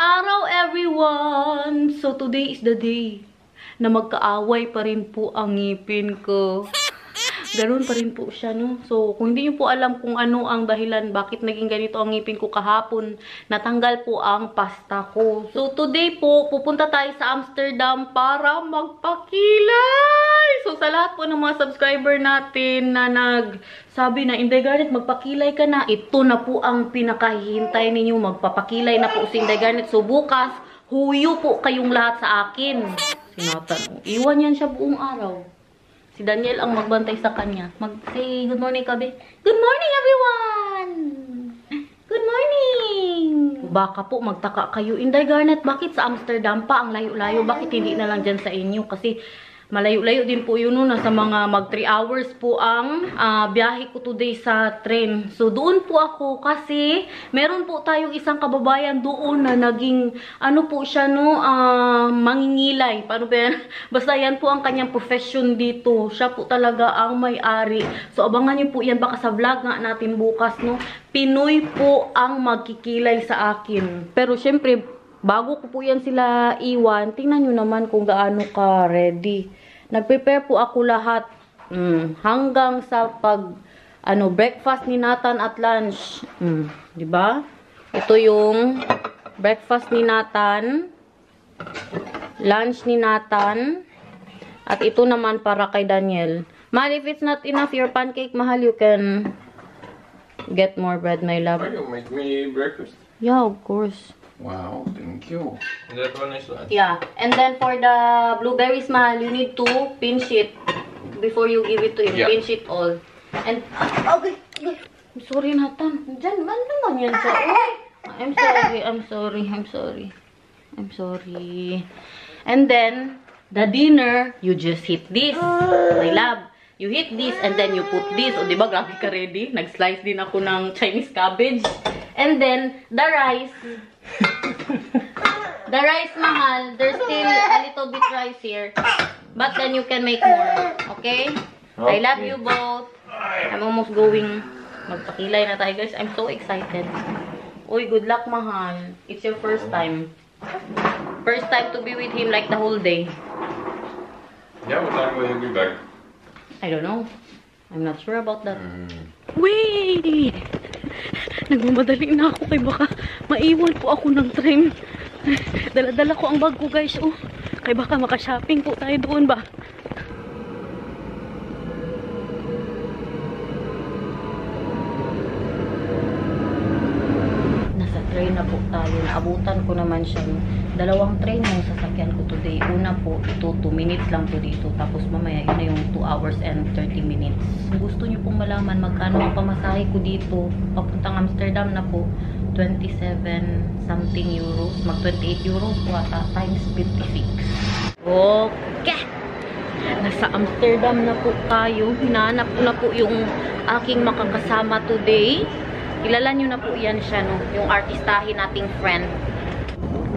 araw, everyone! So, today is the day na magkaaway pa rin po ang ngipin ko. Ganun pa rin po siya, no? So, kung hindi nyo po alam kung ano ang dahilan bakit naging ganito ang ngipin ko kahapon, natanggal po ang pasta ko. So, today po, pupunta tayo sa Amsterdam para magpakilay! So, sa lahat po ng mga subscriber natin na nagsabi na, Inday Garnet, magpakilay ka na. Ito na po ang pinakahihintay ninyo. Magpapakilay na po si Inday Garnet. So, bukas, huyo po kayong lahat sa akin. Sinatan. Iwan yan siya buong araw. Si Daniel ang magbantay sa kanya. Mag-say good morning, Kabe. Good morning, everyone! Good morning! Baka po magtaka kayo, Inday Garnet, bakit sa Amsterdam pa ang layo-layo? Bakit hindi na lang dyan sa inyo? Kasi malayo-layo din po yun, no? Nasa mga mag 3 hours po ang biyahe ko today sa train. So, doon po ako kasi meron po tayong isang kababayan doon na naging, ano po siya, no? Mangingilay. Paano ba yan? Basta yan po ang kanyang profession dito. Siya po talaga ang may-ari. So, abangan niyo po yan. Baka sa vlog nga natin bukas, no? Pinoy po ang magkikilay sa akin. Pero, syempre, bago ko po yan sila iwan, tingnan nyo naman kung gaano ka ready. Nag-prepare po ako lahat hanggang sa breakfast ni Nathan at lunch. Diba? Ito yung breakfast ni Nathan, lunch ni Nathan, at ito naman para kay Daniel. Mahal, if it's not enough your pancake, mahal, you can get more bread, my love. Are you make me breakfast? Yeah, of course. Wow, thank you. And that one is lunch. Yeah, and then for the blueberries, mahal, you need to pinch it before you give it to him. Yeah. Pinch it all. And, okay. I'm sorry, Nathan. Diyan, man naman yan siya. I'm sorry. And then, the dinner, you just hit this. My love. You hit this and then you put this. O, diba, grabe ka ready? Nag-slice din ako ng Chinese cabbage. And then, the rice. The rice, mahal. There's still a little bit rice here. But then you can make more. Okay? I love you both. I'm almost going. Magpakilay na tayo, guys. I'm so excited. Uy, good luck, mahal. It's your first time. First time to be with him like the whole day. Yeah, what time will you be back? I don't know. I'm not sure about that. Wait! Nagmamadali na ako kay baka maiwan po ako ng train. Dala-dala ko ang bag ko, guys. Oh, kay baka maka-shopping po tayo doon ba? Nasa train na po tayo. Naabutan ko naman siya. Dalawang train yung sasakyan ko today. Una po, ito 2 minutes lang po dito. Tapos mamaya, yun na yung 2 hours and 30 minutes. Kung gusto nyo pong malaman magkano ang pamasahe ko dito, papuntang Amsterdam na po, 27 something euros. Mag 28 euros po ata, times 56. Okay! Nasa Amsterdam na po tayo. Hinahanap ko na po yung aking makakasama today. Kilala nyo na po yan siya, no? Yung artistahin nating friend.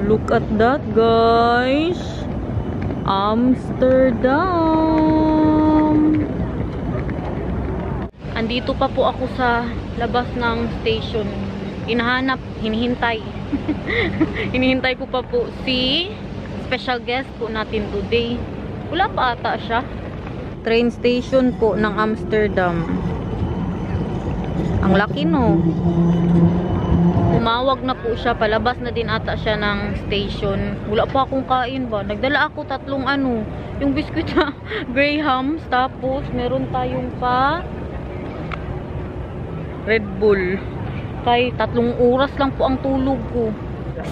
Look at that, guys. Amsterdam. Andito pa po ako sa labas ng station. Hinihintay. Hinihintay ko pa po si special guest po natin today. Wala pa ata siya. Train station po ng Amsterdam. Ang laki, no? Umawag na po siya. Palabas na din ata siya ng station. Wala pa akong kain ba? Nagdala ako 3 yung biskuit na Grahams. Tapos, meron tayong pa Red Bull. Kay 3 oras lang po ang tulog ko.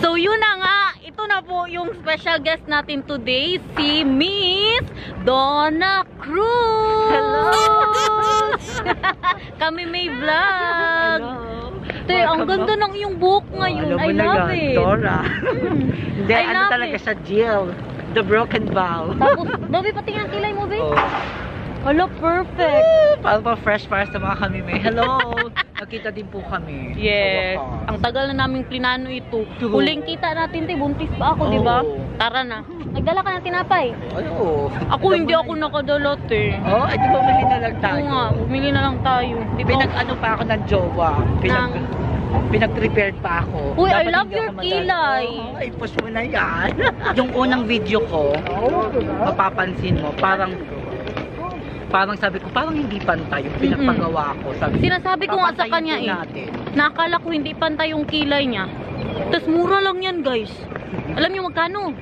So, yun na nga. Ito na po yung special guest natin today. Si Miss Donna Cruz. Hello! Kami may vlog. Hello. Te, ang ganda ng iyong buhok ngayon. I love it. Dora. Hindi, ano talaga sa Jill. The broken vow. Tapos, Bobby, patingin ang kilay mo, babe. Oh. Hello, perfect. Para pa fresh para sa mga kami may. Hello. Nakita din po kami. Yes. Ang tagal na naming plinano ito. Huling kita natin, te. Buntis pa ako, di ba? Tara na. Nagdala ka ng tinapay. Ano? Ako, hindi ako nakadala, te. Oh, di ba bumili na lang tayo? Oo nga, bumili na lang tayo. Di ba? Pinag-ano pa ako ng jowa. Pinag-prepared pa ako. Uy, I Dapat love hindi your ako madali. kilay. Oh, ay, push mo na yan. Yung unang video ko, mapapansin mo, parang sabi ko, parang hindi pantay yung pinagpagawa ko. Sinasabi ko nga sa papantayin kanya po eh. natin. Nakakala ko hindi pantay yung kilay niya. Tapos mura lang yan, guys. Alam niyo magkano?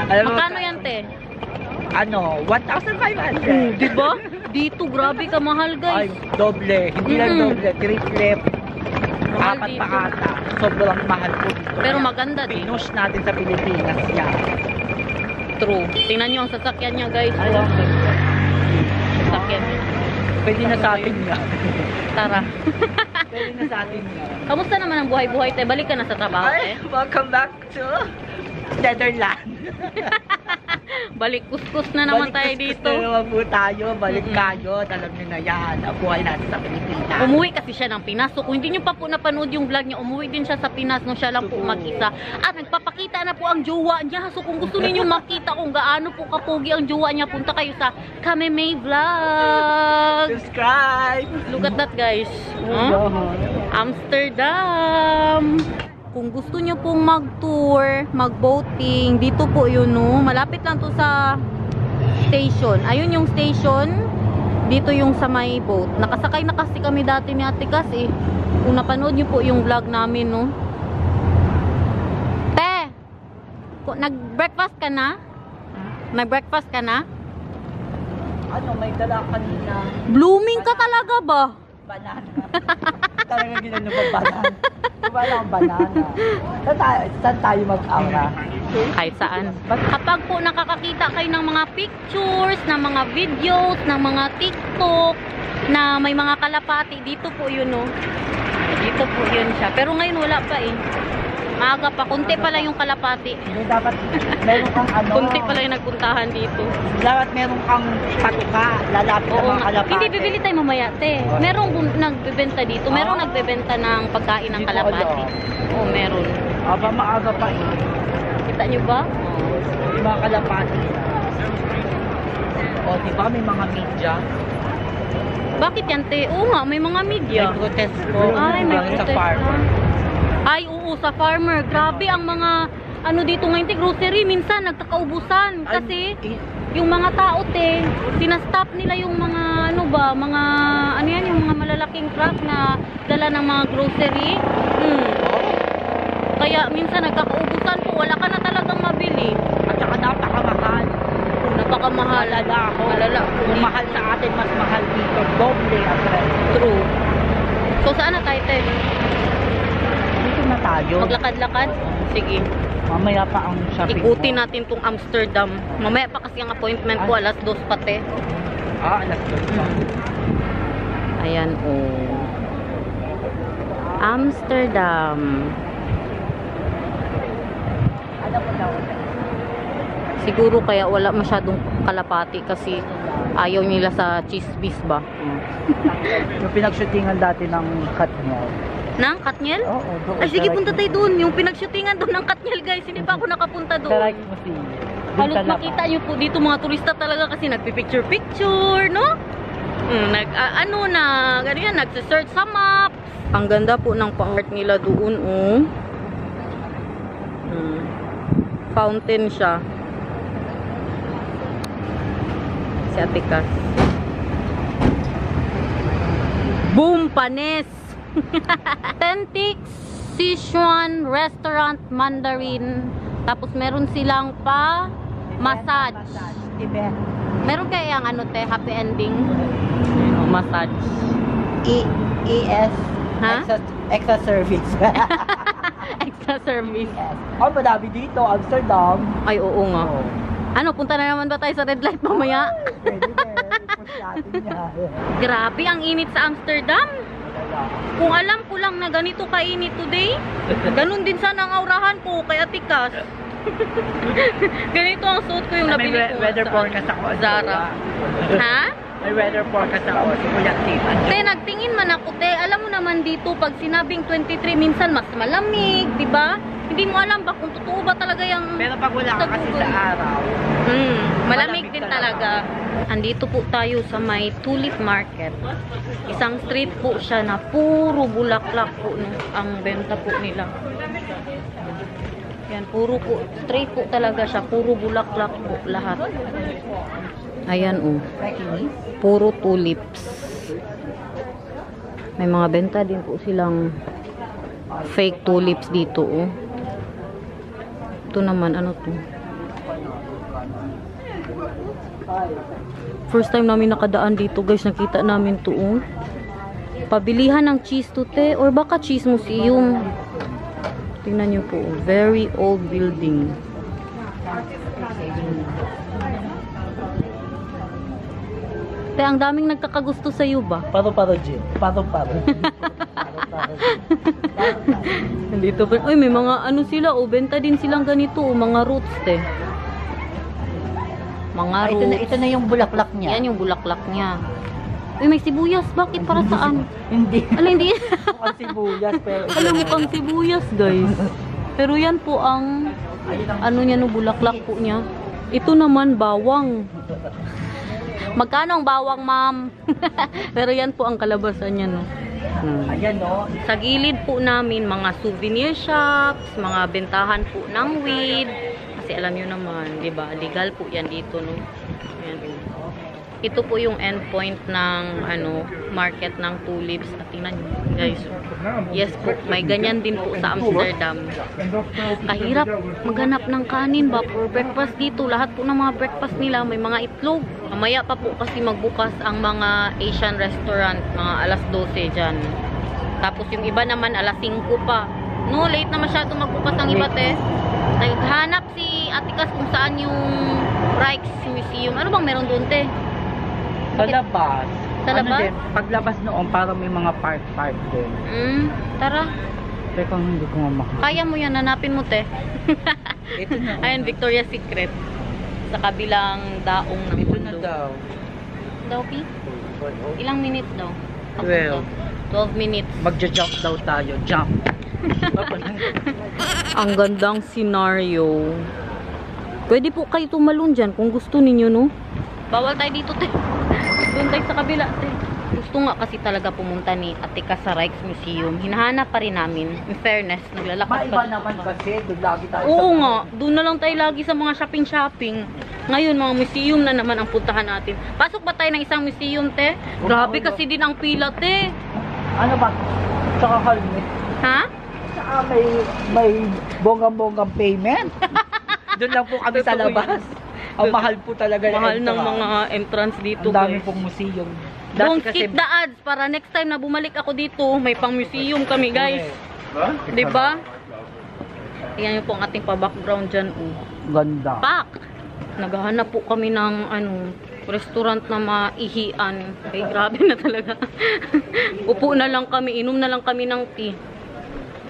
Alam mo, Magkano yan, te? Ano, 1,500. Diba? Dito, grabe ka mahal, Ay, guys. doble. Hindi lang doble, triple. Mahal Apat dito. pa ata. Sobrang mahal po dito. Pero maganda din. Pinush natin sa Pilipinas yan. True. Tingnan niyo ang sasakyan niya, guys. Ay, okay. Sasakyan niya. Pwede na sa atin yan. Tara. Pwede na sa atin yan. Kamusta naman ang buhay-buhay, te? Balik ka na sa trabaho, te. Ay, welcome back to Netherlands. Balik kuskus na naman tayo Balik-kuskus dito. na naman po tayo. Balik kayo. Alam nyo na yan. Ang buhay natin sa Pilipinas. Umuwi kasi siya ng Pinas. So kung hindi nyo pa po napanood yung vlog niya, umuwi din siya sa Pinas nung siya lang po mag-isa. At nagpapakita na po ang jowa niya. So kung gusto niyo makita kung gaano po kapugi ang jowa niya, punta kayo sa Kame May Vlog. Subscribe! Look at that, guys. Huh? Amsterdam. Kung gusto nyo pong mag-tour, mag-boating, dito po yun, no? Malapit lang to sa station. Ayun yung station. Dito yung sa may boat. Nakasakay na kasi kami dati ni Ate Cas, eh. Kung napanood nyo po yung vlog namin, no? Te! Nag-breakfast ka na? Nag-breakfast ka na? Ano, may dala kanina. Blooming ka talaga ba? Banana. Talaga ginano ba banana? Diba lang banana? Saan tayo mag-aura? Kahit saan. Kapag po nakakakita kayo ng mga pictures, ng mga videos, ng mga TikTok, na may mga kalapati, dito po yun, no? Dito po yun siya. Pero ngayon wala pa eh. Maaga pa. Kunti pala yung kalapati. Hindi, dapat meron kang ano. Kunti pala yung nagpuntahan dito. Dapat meron kang patuka. Lalapit Oo, ng mga kalapate. hindi bibili tayo mamaya, te. Merong nagbebenta dito. Merong nagbebenta ng pagkain ng Dito, kalapati. ano? Oo, meron. Aba, maaga pa eh. Kita nyo ba? Yung mga kalapate. O, diba may mga media? Bakit yan, te? Oo nga, may mga media. May protest po. Ay, may Galing sa protest farmer. na. Ay, oo, sa farmer. Grabe ang mga, ano dito ngayon, te, grocery, minsan nagkakaubusan. Kasi, yung mga tao, te, sinastop nila yung mga, ano ba, mga, ano yan, yung mga malalaking truck na dala ng mga grocery. Kaya, minsan nagkakaubusan po, wala ka na talagang mabili. At saka napakamahal. Napakamahal. Malala ako. Malala. Kung mahal sa atin, mas mahal dito. Doble ang presyo. True. So, saan na tayo, te? Dito na tayo. Maglakad-lakad? Sige. Mamaya pa ang shopping. Ikutin natin tong Amsterdam. Mamaya pa kasi ang appointment ko, alas 2 pate. Alas 2 pa. Ayan, oh. Amsterdam. Ano po daw? Siguro kaya wala masyadong kalapati kasi ayaw nila sa chismis ba? Yung pinagshootingan dati ng Katniel. Nang Katniel? Oo, doon. Ay, sige, punta tayo doon. Yung pinagshootingan doon ng Katniel, guys. Hindi pa ako nakapunta doon. Correct mo si. Halos makita nyo po dito mga turista talaga kasi nagpipicture-picture, no? Ganyan, nagsisearch sa maps. Ang ganda po ng pang-art nila doon, oh. Fountain siya. Si Ate Cas. Boom! Panis! Authentic Sichuan Restaurant Mandarin. Tapos meron silang pa massage. Tibet. Meron kaya ang ano te, happy ending? Massage. ES. Ha? Extra service. Extra service. Yes. Oh, madami dito, Amsterdam. Ay, oo nga. Oh. Ano, punta na naman ba tayo sa red light mamaya? Pwede din. Push natin yan. Grabe, ang init sa Amsterdam. Kung alam ko lang na ganito kainit today, ganun din sana ang aurahan ko kay Ate Cas. Ganito ang suot ko yung May nabili ko weather sa forecast ako. Zara. Ha? May weather forecast ako. So, kuya, Te, nagtingin man ako, te. Alam mo naman dito, pag sinabing 23, minsan mas malamig, di ba? Hindi mo alam ba kung totoo ba talaga yung... Pero pag wala ka kasi sa araw, malamig din talaga. Andito po tayo sa may Tulip Market. Isang street po siya na puro bulaklak po no, ang benta po nila. Yan, puro po, street po talaga siya, puro bulaklak po lahat. Ayan oh, puro tulips. May mga benta din po silang fake tulips dito oh. Ito naman, ano to? First time namin nakadaan dito guys, nakita namin to oh. Pabilihan ng cheese to te, or baka cheese museum. Tingnan nyo po, very old building. Te, ang daming nagkakagusto sa iyo ba? paro-paro, Jim. Paro-paro. Nandito pa. Ay, may mga ano sila, oh, benta din silang ganito, oh, mga roots, te. Mga roots. Ito na yung bulaklak niya. Yan yung bulaklak niya. Uy, may sibuyas. Bakit? Para saan? Hindi. Ala, hindi. Mukhang sibuyas, pero... Alam mo pang sibuyas, guys. Pero yan po ang, ano niya, no, bulaklak po niya. Ito naman, bawang. Magkano ang bawang, ma'am? Pero yan po ang kalabasan niya, no. Ayan, no? Sa gilid po namin, mga souvenir shops, mga bentahan po ng weed. Kasi alam nyo naman, di ba? Legal po yan dito, no. Ayan. Ito po yung endpoint ng ano, market ng tulips. At tingnan nyo, guys. Yes po, may ganyan din po sa Amsterdam. Kahirap maghanap ng kanin ba for breakfast dito. Lahat po ng mga breakfast nila may mga itlog. Mamaya pa po kasi magbukas ang mga Asian restaurant, mga alas 12 dyan. Tapos yung iba naman alas 5 pa. No, late na masyado magbukas ang iba, te. Naghanap si Atikas kung saan yung Rijksmuseum. Ano bang meron doon, te? Sa labas. Sa labas? Din, paglabas noon, parang may mga park din. Tara. Teka, hindi ko nga makakita. Kaya mo yan, hanapin mo, te. Ito na. Ayun, Victoria's Secret. Sa kabilang daong ng Ito na mundo. daw. Daw, Pi? Ilang minutes daw? 12. 12 minutes. Magja-jump daw tayo. Jump. Ang gandang scenario. Pwede po kayo tumalon dyan kung gusto ninyo, no? Bawal tayo dito, te. Doon tayo sa kabila, te. Gusto nga kasi talaga pumunta ni Atika sa Rijksmuseum. Hinahanap pa rin namin. In fairness, naglalakas Maiba naman kasi. Doon lagi tayo Oo nga. Doon na lang tayo lagi sa mga shopping. Ngayon, mga museum na naman ang puntahan natin. Pasok ba tayo ng isang museum, te? Grabe kasi din ang pila, te. Ano ba? Saka helmet. Ha? Saka may bonggang-bonggang payment. Doon lang po kami sa labas. Ang mahal po talaga. Mahal ng mga entrance dito, Ang dami guys. pong museum. Don't skip the ads para next time na bumalik ako dito, may pang museum kami, guys. Diba? Ayan yung po ang ating pa-background dyan. Ganda. Pak! Naghahanap po kami ng ano, restaurant na maihian. Ay, grabe na talaga. Upo na lang kami, inom na lang kami ng tea.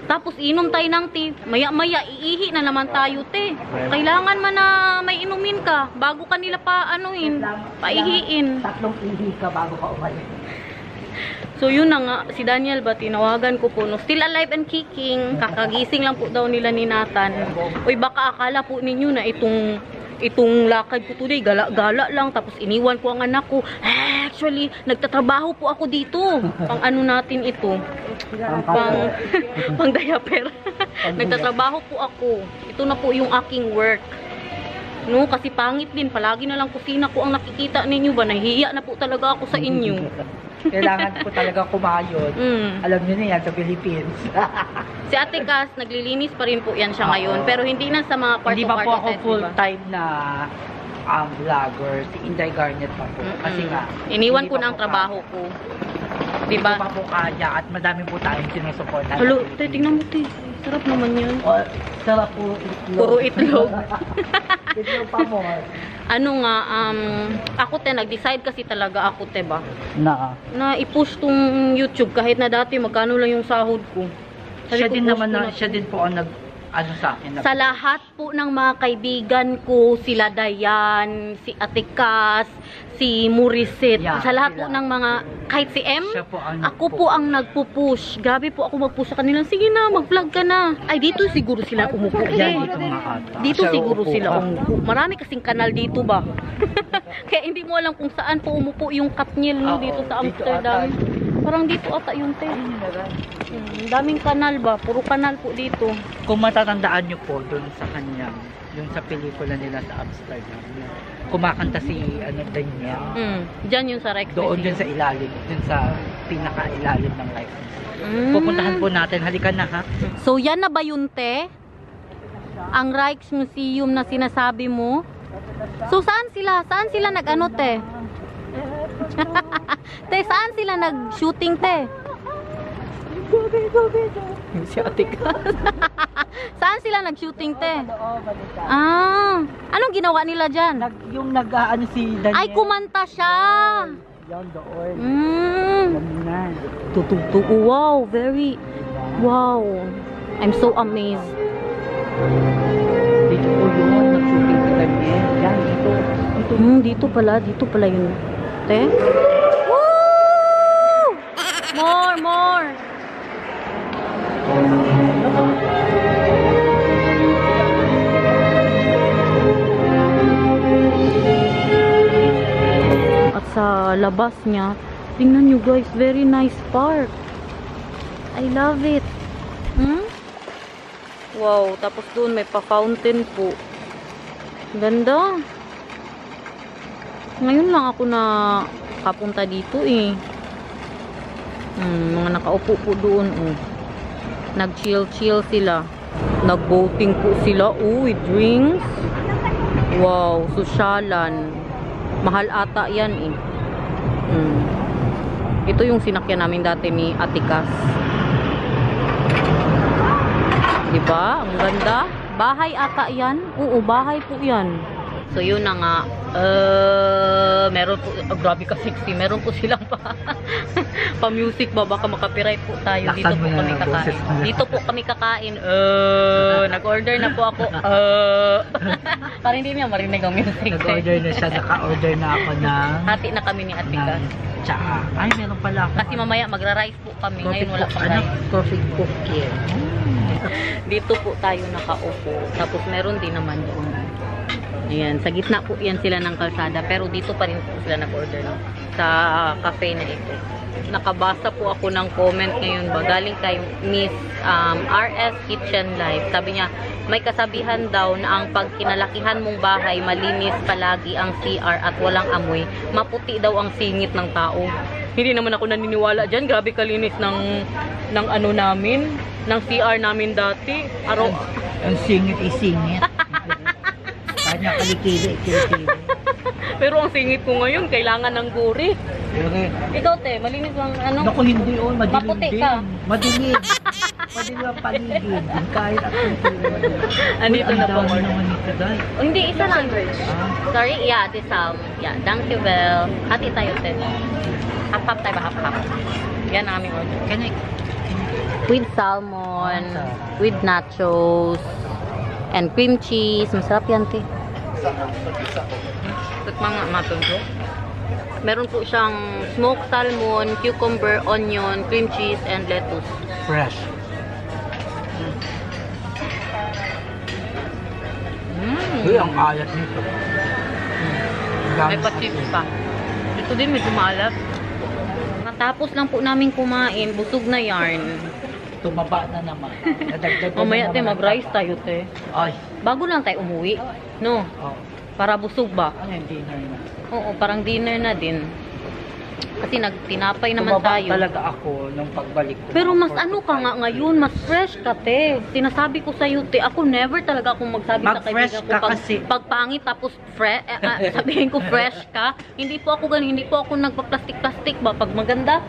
Tapos inom tayo ng tea, maya-maya iihi na naman tayo, te. Kailangan man na may inumin ka bago kanila pa anuhin, paihiin. 3 ihi ka bago ka umalis. So yun na nga, si Daniel ba, tinawagan ko po, no, still alive and kicking, kakagising lang po daw nila ni Nathan. Uy, baka akala po ninyo na itong lakad ko today, gala-gala lang, tapos iniwan ko ang anak ko. Actually, nagtatrabaho po ako dito. Pang ano natin ito? Pang diaper. Nagtatrabaho po ako. Ito na po yung aking work. No, kasi pangit din. Palagi na lang kusina ko ang nakikita ninyo ba? Nahihiya na po talaga ako sa inyo. Kailangan po talaga kumayod. Alam niyo na yan sa Philippines. Si Ate Cass, naglilinis pa rin po yan siya ngayon. Pero hindi na sa mga part Hindi of pa art po ako set, full-time na vlogger. Si Inday Garnet pa po. Kasi nga, iniwan hindi ko pa na ang po trabaho ko. Hindi Diba? pa po kaya at madami po tayong sinusuportan. Halo, te, tingnan mo, te. Sarap naman yan. Sarap puro itlog. Puro itlog. Itlog pa mo. Ano nga, ako te, nag-decide kasi talaga ako te ba, na i-push tong YouTube kahit na dati magkano lang yung sahod ko. Sabi Siya ko, din push naman ko na, siya din po ang ano sa akin? Sa lahat po ng mga kaibigan ko, sila Dayan, si Ate Cas, si Murisit, Yeah, sa lahat po sila. ng mga, kahit si M, Siya po ang ako po ang nagpupush. Grabe po ako mag-push sa kanilang, sige na, mag-vlog ka na. Ay, dito siguro sila umupo. Yan, dito nga ata. Dito Siya siguro uupo. sila umupo. Marami kasing kanal dito ba? Kaya hindi mo alam kung saan po umupo yung Katniel no, Oo, dito sa dito Amsterdam. ata. Parang dito ata yung te. Daming kanal ba? Puro kanal po dito. Kung matatandaan nyo po doon sa kanyang, yung sa pelikula nila sa Amsterdam, kumakanta si Daniel. Diyan yung sa Rijksmuseum. Doon din sa ilalim, dun sa pinaka-ilalim ng Rijksmuseum. Mm. Pupuntahan po natin, halika na ha. So yan na ba yun te? Ang Rijksmuseum na sinasabi mo? So saan sila? Saan sila nag-ano te? Te, saan sila nag-shooting te? Si Ate Cas. Saan sila nag-shooting te? Ah, anong ginawa nila dyan? Yung nag-ano si Daniel. Ay, kumanta siya. Yan doon. Mm. Tututu. Wow, very. Wow. I'm so amazed. Dito po yun, nag-shooting si Daniel. Yan, dito. Dito pala yun. Te? Woo! More. At sa labas niya, tingnan nyo guys, very nice park. I love it. Wow, tapos doon may pa-fountain po. Ganda. Ngayon lang ako na kapunta dito eh. Mga nakaupo po doon oh. Nag-chill sila. Nag-boating po sila with drinks. Wow, sosyalan. Mahal ata yan eh. Ito yung sinakyan namin dati ni Ate Cas. Diba? Ang ganda. Bahay ata yan. Oo, bahay po yan. So yun na nga. Meron po, grabe ka sexy. Meron po silang pa-music ba? Baka makapiright po tayo. Dito po kami kakain. Dito po kami kakain. Nag-order na po ako. Para hindi niya marinig ang music. Nag-order na siya, naka-order na ako ng Hati na kami ni Ate Cas. tsaka. Ay, meron pala ako. Kasi mamaya magra-rice po kami. Ngayon wala pang rice. Coffee cookie. Dito po tayo nakaupo. Tapos meron din naman doon. Ayan, sa gitna po yan sila ng kalsada. Pero dito pa rin po sila nag-order no? Sa cafe na ito. Nakabasa po ako ng comment ngayon ba. Galing kay Miss RS Kitchen Life. Sabi niya, may kasabihan daw na ang pag kinalakihan mong bahay, malinis palagi ang CR at walang amoy. Maputi daw ang singit ng tao. Hindi naman ako naniniwala dyan. Grabe kalinis ng ano namin, ng CR namin dati. Ang singit isingit. Kanya kalikili. Pero ang singit ko ngayon, kailangan ng guri. Okay. Ikaw te, malinis ang ano? Naku, hindi yun. Madilim Maputi din. ka. Madilim. Madilim ang paligid. Kahit at Andito na po. Ang dami naman ito, Day. Oh, hindi, isa lang. Ah. Sorry, yeah, this yeah, thank you, Bel. Hati tayo, te. Hap-hap tayo ba? Hap-hap. Yan ang aming order. Kanya, With salmon, with nachos, and cream cheese. Masarap yan, te. Tikman nga natin to. Meron po siyang smoked salmon, cucumber, onion, cream cheese, and lettuce. fresh. Uy, ang alat nito. May pa-chips pa. Ito din medyo maalat. Natapos lang po namin kumain, busog na yarn. Tumaba na naman. Nadagdag na Mamaya te, naman. mag-rice tayo te. Ay. Bago lang tayo umuwi. No? Oh. Para busog ba? Ano yung dinner na? Oo, parang dinner na din. Kasi nagtinapay naman Tumaba tayo. talaga ako nung pagbalik ko. Pero mas ano ka nga ngayon, mas fresh ka te. Sinasabi ko sa'yo te, ako never talaga akong magsabi sa Mag-fresh kaibigan ko ka kasi. pag pangit tapos sabihin ko fresh ka. Hindi po ako ganun, hindi po ako nagpa-plastic-plastic ba. Pag maganda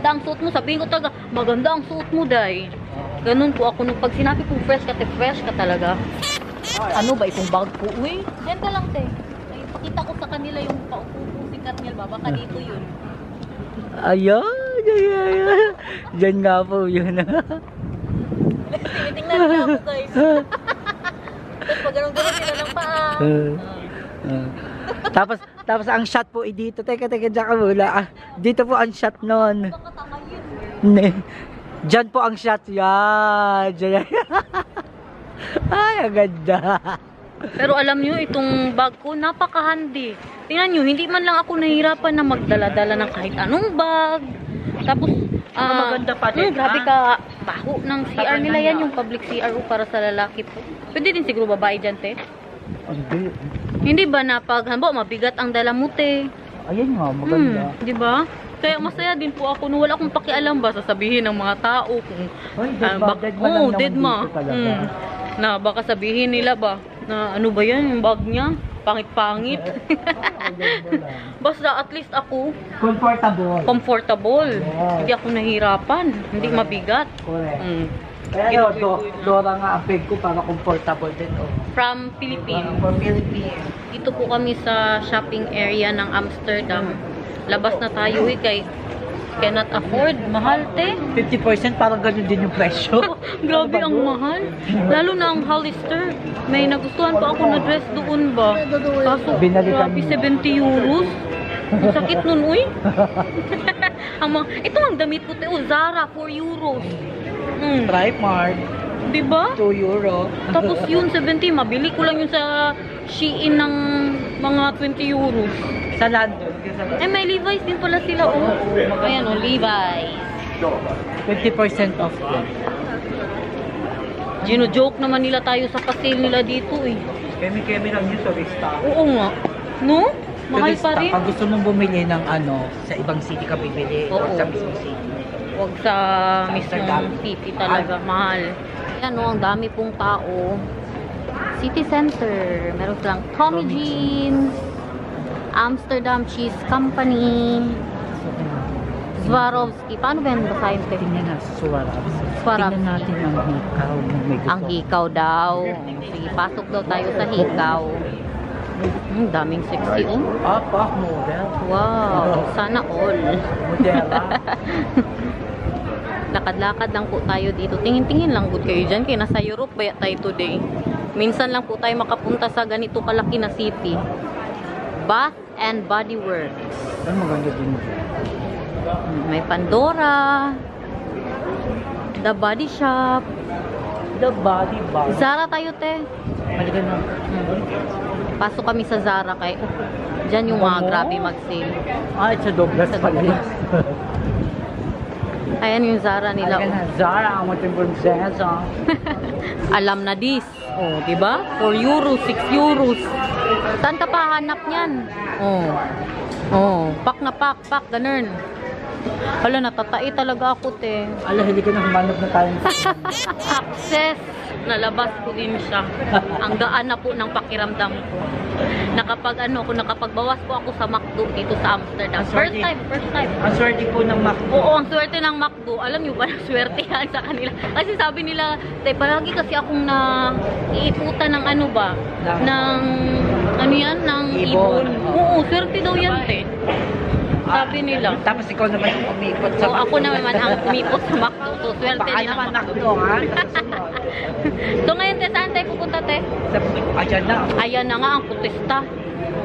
ang suot mo, sabihin ko talaga, maganda ang suot mo day. Ganun po ako, nung pag sinabi kong fresh ka te, fresh ka talaga. Ano ba itong bag ko? Uy, diyan ka lang te. Ipakita ko sa kanila yung paupo si Katniel ba, baka dito yun. Ayan. Diyan nga po yun. Tinitingnan nila ako guys. Tapos pag ganun-ganun sila ng paa. Tapos ang shot po dito. Teka, diyan ka muna. Dito po ang shot nun. Baka tanga yun. Diyan po ang shot. Yan. Diyan. Ay, ang ganda. Pero alam nyo, itong bag ko, napaka-handy. Tingnan nyo, hindi man lang ako nahihirapan na magdala-dala ng kahit anong bag. Tapos, maganda pa din, grabe ka, baho ng CR nila yan, yung public CR para sa lalaki po. Pwede din siguro babae dyan, te. Hindi ba na pag, mabigat ang dala mo, te? Ayan nga, maganda. Di ba? Kaya masaya din po ako nung wala akong pakialam ba sasabihin ng mga tao kung deadma. Na baka sabihin nila ba na ano ba yan yung bag niya? Pangit-pangit. Basta at least ako comfortable. Yes. Hindi ako nahirapan. Hindi mabigat. Correct. Kaya Dora nga ang peg ko para comfortable din. From Philippines. For Philippines. Dito po kami sa shopping area ng Amsterdam. Labas na tayo kay cannot afford. Mahal, te. 50% parang ganun din yung presyo. Grabe ang mahal. Lalo na ang Hollister. May nagustuhan pa ako na dress doon ba. Kaso, Binalikan grabe, mo. 70 euros. Ang sakit nun, uy. Ito ang damit ko, te. Zara, 4 euros. Primark, Diba? 2 euro. Tapos yun, 70. Mabili ko lang yun sa Shein ng mga 20 euros. Sa London. May Levi's din pala sila, oh. Ayan, oh, Levi's. 50% off din. Gino-joke naman nila tayo sa pa-sale nila dito, eh. Kemi-kemi lang yun sa Vista. Oo nga. No? Mahal pa rin. Pag gusto mong bumili ng sa ibang city ka bibili. Oo. O sa mismong city. Huwag sa mismong city talaga. Mahal. Ayan, oh, ang dami pong tao. City Center. Meron silang Tommy Jeans, Amsterdam Cheese Company, Swarovski. Paano ba yan basahin? Tingnan na, Swarovski. Swarovski. Tingnan natin ang hikaw. Ang hikaw daw. Sige, pasok daw tayo sa hikaw. Daming sexy, oh. Pak model. Wow. Sana all. Modela. Lakad-lakad lang po tayo dito. Tingin-tingin lang po kayo dyan. Kaya nasa Europe ba tayo today? Minsan lang po tayo makapunta sa ganito kalaki na city. Bath and Body Works. Ano maganda din mo? May Pandora. The Body Shop. The Body Bar. Zara tayo, te. Maligan na. Pasok kami sa Zara kay dyan yung mga grabe mag-sale. It's a Douglas Sa pala. Douglas. Ayan yung Zara nila. Maligan na. Zara, ang mating prinsesa. Alam na this. Oh, di ba? 4 euros, 6 euros. Saan ka pa hanap niyan? Oh. Oh, pak na pak, ganun. Hala, natatai talaga ako, te. Ala, hindi ka na humanap na tayo. Success! Nalabas ko din siya. Ang gaan na po ng pakiramdam ko. Nakapagbawas po ako sa McDo dito sa Amsterdam. First time. Ang swerte po ng McDo. Oo, ang swerte ng McDo. Alam niyo ba, swerte yan sa kanila. Kasi sabi nila, te, palagi kasi akong iiputan ng ano ba? Ng ibon. Oo, swerte daw yan, te. Sabi nila. Tapos ikaw naman yung umikot sa Oo, ako naman ang umipot sa McDo. So, swerte Baka din naman ang McDo, ha? So, ngayon, te, saan tayo pupunta, te? Ayan na. Ayan na nga ang protesta.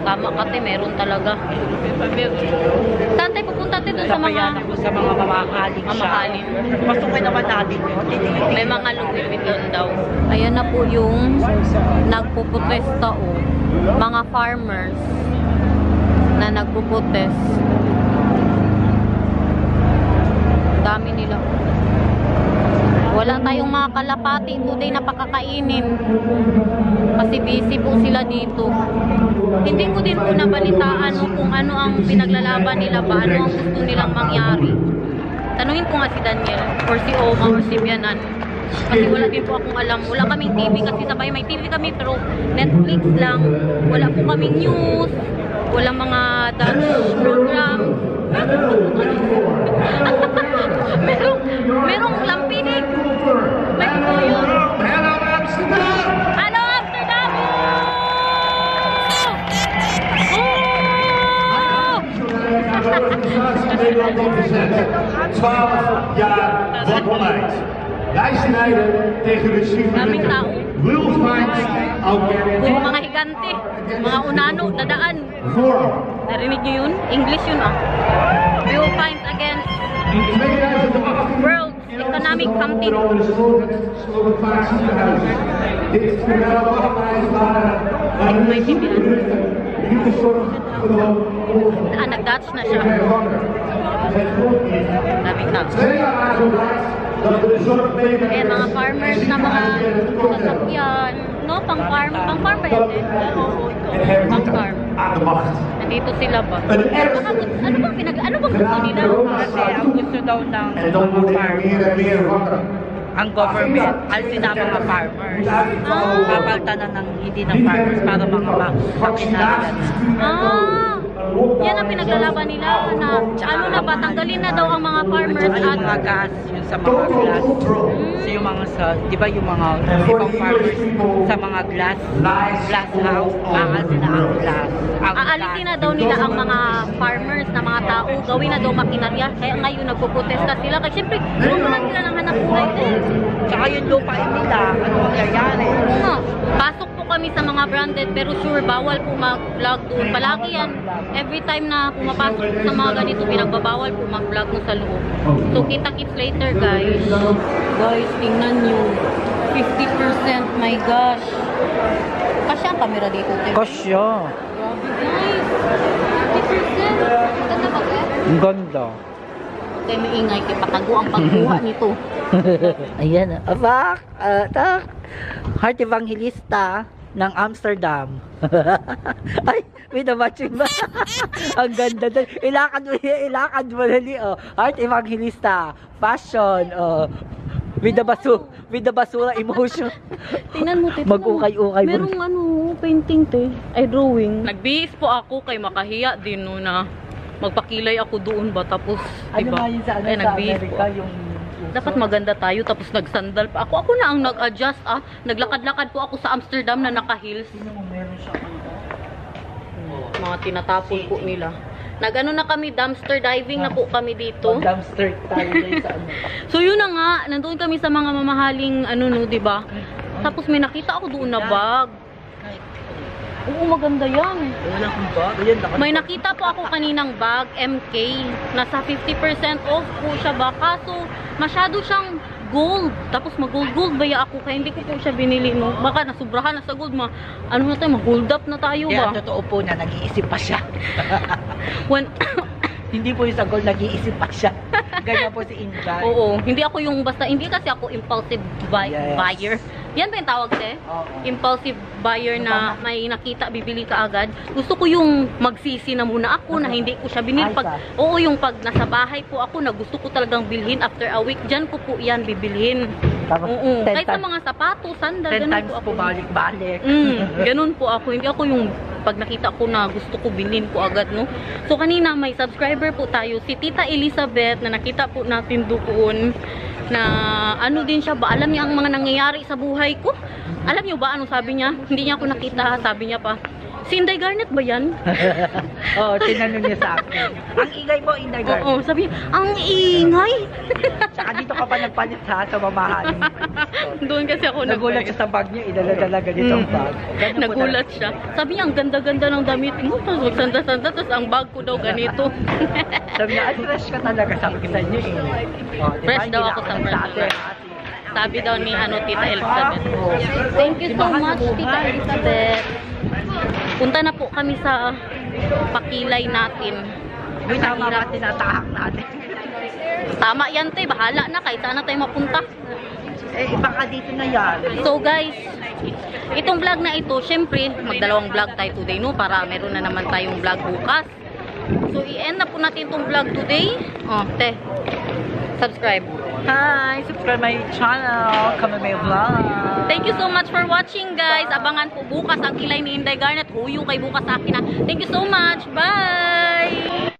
Tama ka, te, meron talaga. Saan tayo pupunta, te? Doon sa mga sa mga mamahaling siya. mamahalin. Pasukin naman natin yun. May mga Louis Vuitton daw. Ayan na po yung nagpuprotesta, oh. Mga farmers na nagpuprotest. Dami nila. Wala tayong mga kalapati today na pakakainin. Kasi busy po sila dito. Hindi ko din po nabalitaan kung ano ang pinaglalaban nila ba, ano ang gusto nilang mangyari. Tanungin ko nga si Daniel or si Oma or si Bianan. Kasi wala din po akong alam. Wala kaming TV kasi sabay may TV kami pero Netflix lang. Wala po kaming news. Wala mga Dutch program. Merong lampinig. Meron po yun. Hello, Amsterdam! Hello, Amsterdam! Oh! 12 jaar wachtbeleid. Wij strijden tegen de Daming tao. Will fight organic Puro mga higante, mga unano, dadaan. vorm. Narinig niyo yun? English yun ah. We will fight against In 2018 World Economic Something. onder de slogan vaak ziekenhuizen. Dit is de wachtlijst waar de mensen niet de zorg gewoon Nag-Dutch na siya. Daming tao. 2 jaar aangebracht dat we de zorg beter Ayan, mga farmers na mga sasakyan. No, pang-farm ba yan din? Pang-farm. aan de macht. Nandito sila ba? Een erg Ano bang gusto nila? Kasi ang gusto daw ng en dan worden er meer en meer wakker. ang government, alisin na mga farmers. Papalta na ng hindi ng farmers para mga vaccinated. Ah! Yan ang pinaglalaban nila na ano na ba, tanggalin na daw ang mga farmers At yung mga at gas, yun sa mga glass. So yung mga sa, di ba yung mga ibang farmers sa mga glass house, aalisin na ang glass. aalisin na daw nila ang mga farmers na mga tao, gawin na daw makinarya. Kaya ngayon nagpo-protesta sila. Kasi syempre, naman sila ng hanap buhay din. Tsaka yung lupain nila, ano mangyayari? Pasok po kami sa mga branded pero sure bawal po mag-vlog doon. Palagi yan. Every time na pumapasok po sa mga ganito, pinagbabawal po mag-vlog mo sa loob. So kita-kits later guys. Guys, tingnan nyo. 50%, my gosh. Kasi ang camera dito. Kasya. Grabe guys. 50%. Ganda ba guys? Ang ganda. Kaya may ingay kay patago ang pagkuha nito. Ayan. Abak! Tak! Heart Evangelista ng Amsterdam. Ay, may namatching ba? Ang ganda doon. Ilakad mo dali, oh. Heart Evangelista. Fashion, oh. With the basura emotion. Tingnan mo, tito. Mag-ukay-ukay mo. Merong ano, painting, te. Ay, drawing. Nagbihis po ako kay makahiya din no na magpakilay ako doon ba tapos, diba? Ano nga yun sa, Ay, sa nagbihis po Amerika, ako. yung Dapat maganda tayo tapos nagsandal pa. Ako na ang nag-adjust ah. Naglakad-lakad po ako sa Amsterdam na naka-heels. meron siya. Mga tinatapon po nila. Nag-ano na kami, dumpster diving na po kami dito. Dumpster tayo dito sa ano. So yun na nga, nandun kami sa mga mamahaling ano no, 'di ba? Tapos may nakita ako doon na bag. Oo, maganda yan. Wala kang bag. Ayan, May nakita po ako kaninang bag, MK. Nasa 50% off po siya ba? Kaso masyado siyang gold. Tapos mag-gold baya ako kaya hindi ko po siya binili. No? Baka nasubrahan na sa gold. Ano na tayo, mag-gold up na tayo ba? Kaya totoo po na nag-iisip pa siya. When, Hindi po yung sa gold, nag-iisip pa siya. Ganyan po si Inday. oo, hindi ako yung basta, hindi kasi ako impulsive Yes. buyer. Yan ba yung tawag te? Oo. Impulsive buyer na may nakita, bibili ka agad. Gusto ko yung magsisi na muna ako na hindi ko siya binili. Pag, oo, yung pag nasa bahay po ako na gusto ko talagang bilhin after a week, dyan ko po yan bibilhin. Tapos, Oo. 10 Kahit sa mga sapatos, sandal, 10 ganun times po po ako. balik-balik. Ganun po ako. Hindi ako yung pag nakita ko na gusto ko bilhin ko agad, no? So, kanina may subscriber po tayo, si Tita Elizabeth, na nakita po natin doon na ano din siya ba? Alam niya ang mga nangyayari sa buhay ko? Alam niyo ba anong sabi niya? Hindi niya ako nakita. Sabi niya pa, si Inday Garnet ba yan? Oo, tinanong niya sa akin. Ang ingay mo, Inday Garnet. Oo, sabi niya, ang ingay! Tsaka dito ka pa nagpalit ha, sa mamahaling. Doon kasi ako Nagulat siya sa bag niya, idala-dala ganito ang bag. Ganun po Nagulat siya. Sabi niya, ang ganda-ganda ng damit mo. Tapos magsanda-sanda, tapos ang bag ko daw ganito. Sabi niya, ay fresh ka talaga, sabi ko sa inyo eh. Oh, diba? Fresh daw Hindi ako na sa nagsabi. fresh. Sabi daw ni Tita Elizabeth. Thank you so much, Tita Elizabeth. Punta na po kami sa pakilay natin. May tama ba tinatahak natin? Tama yan, te. Bahala na. Kahit saan na tayo mapunta. Eh, baka dito na yan. So, guys, itong vlog na ito, syempre, magdalawang vlog tayo today, no? Para meron na naman tayong vlog bukas. So, i-end na po natin itong vlog today. Oh, te. Subscribe. Hi! Subscribe my channel. Kami may vlog. Thank you so much for watching, guys. Abangan po bukas ang kilay ni Inday Garnet. Huyo kay bukas sa akin, ha. Thank you so much. Bye!